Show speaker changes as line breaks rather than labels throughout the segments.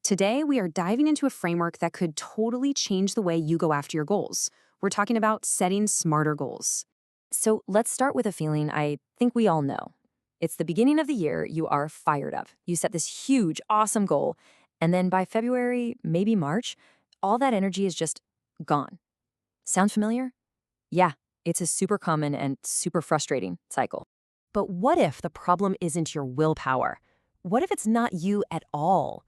Today, we are diving into a framework that could totally change the way you go after your goals. We're talking about setting smarter goals.
So let's start with a feeling I think we all know. It's the beginning of the year you are fired up. You set this huge, awesome goal, and then by February, maybe March, all that energy is just gone. Sound familiar? Yeah, it's a super common and super frustrating cycle. But what if the problem isn't your willpower? What if it's not you at all?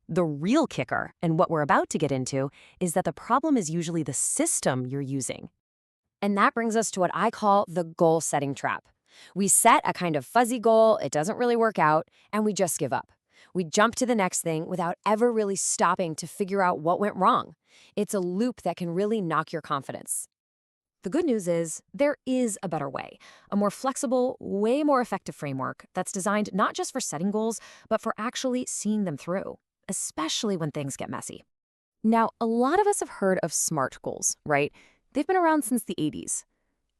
The real kicker, and what we're about to get into, is that the problem is usually the system you're using. And that brings us to what I call the goal setting trap. We set a kind of fuzzy goal, it doesn't really work out, and we just give up. We jump to the next thing without ever really stopping to figure out what went wrong. It's a loop that can really knock your confidence. The good news is there is a better way, a more flexible, way more effective framework that's designed not just for setting goals, but for actually seeing them through, especially when things get messy. Now, a lot of us have heard of SMART goals, right? They've been around since the 80s.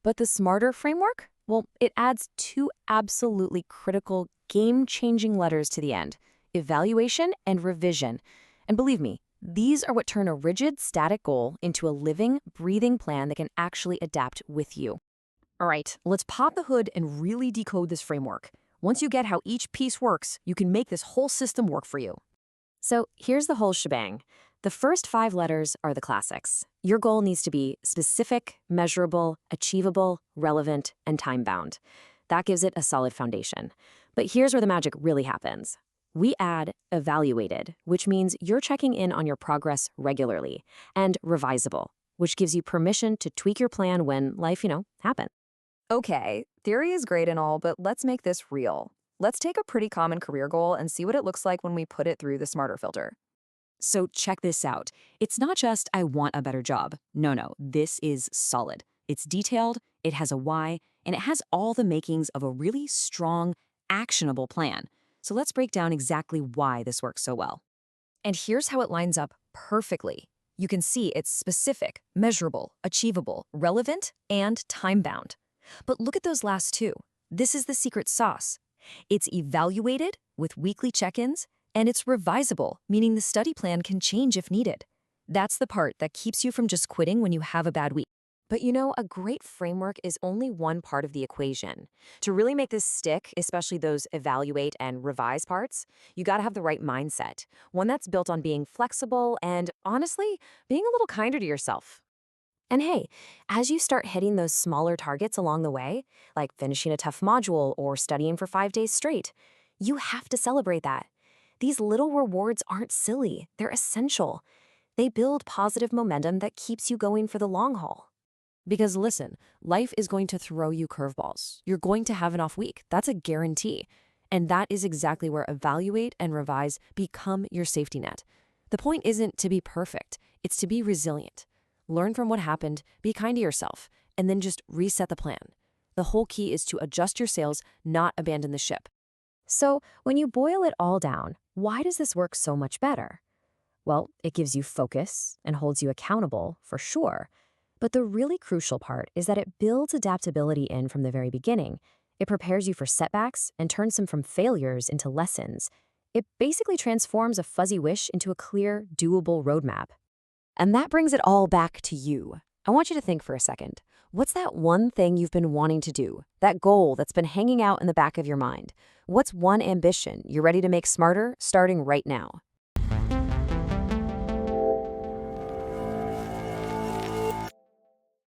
But the SMARTer framework? Well, it adds two absolutely critical, game-changing letters to the end: evaluation and revision. And believe me, these are what turn a rigid, static goal into a living, breathing plan that can actually adapt with you. All right, let's pop the hood and really decode this framework. Once you get how each piece works, you can make this whole system work for you. So here's the whole shebang. The first 5 letters are the classics. Your goal needs to be specific, measurable, achievable, relevant, and time-bound. That gives it a solid foundation. But here's where the magic really happens. We add evaluated, which means you're checking in on your progress regularly, and revisable, which gives you permission to tweak your plan when life, happens.
Okay, theory is great and all, but let's make this real. Let's take a pretty common career goal and see what it looks like when we put it through the smarter filter.
So check this out. It's not just, I want a better job. No, this is solid. It's detailed, it has a why, and it has all the makings of a really strong, actionable plan. So let's break down exactly why this works so well.
And here's how it lines up perfectly. You can see it's specific, measurable, achievable, relevant, and time-bound. But look at those last two. This is the secret sauce. It's evaluated with weekly check-ins, and it's revisable, meaning the study plan can change if needed. That's the part that keeps you from just quitting when you have a bad week. But a great framework is only one part of the equation. To really make this stick, especially those evaluate and revise parts, you gotta have the right mindset, one that's built on being flexible and, honestly, being a little kinder to yourself. And hey, as you start hitting those smaller targets along the way, like finishing a tough module or studying for 5 days straight, you have to celebrate that. These little rewards aren't silly, they're essential. They build positive momentum that keeps you going for the long haul. Because listen, life is going to throw you curveballs. You're going to have an off week. That's a guarantee. And that is exactly where evaluate and revise become your safety net. The point isn't to be perfect, it's to be resilient. Learn from what happened, be kind to yourself, and then just reset the plan. The whole key is to adjust your sails, not abandon the ship. So, when you boil it all down, why does this work so much better? Well, it gives you focus and holds you accountable, for sure. But the really crucial part is that it builds adaptability in from the very beginning. It prepares you for setbacks and turns them from failures into lessons. It basically transforms a fuzzy wish into a clear, doable roadmap. And that brings it all back to you. I want you to think for a second. What's that one thing you've been wanting to do? That goal that's been hanging out in the back of your mind? What's one ambition you're ready to make smarter starting right now?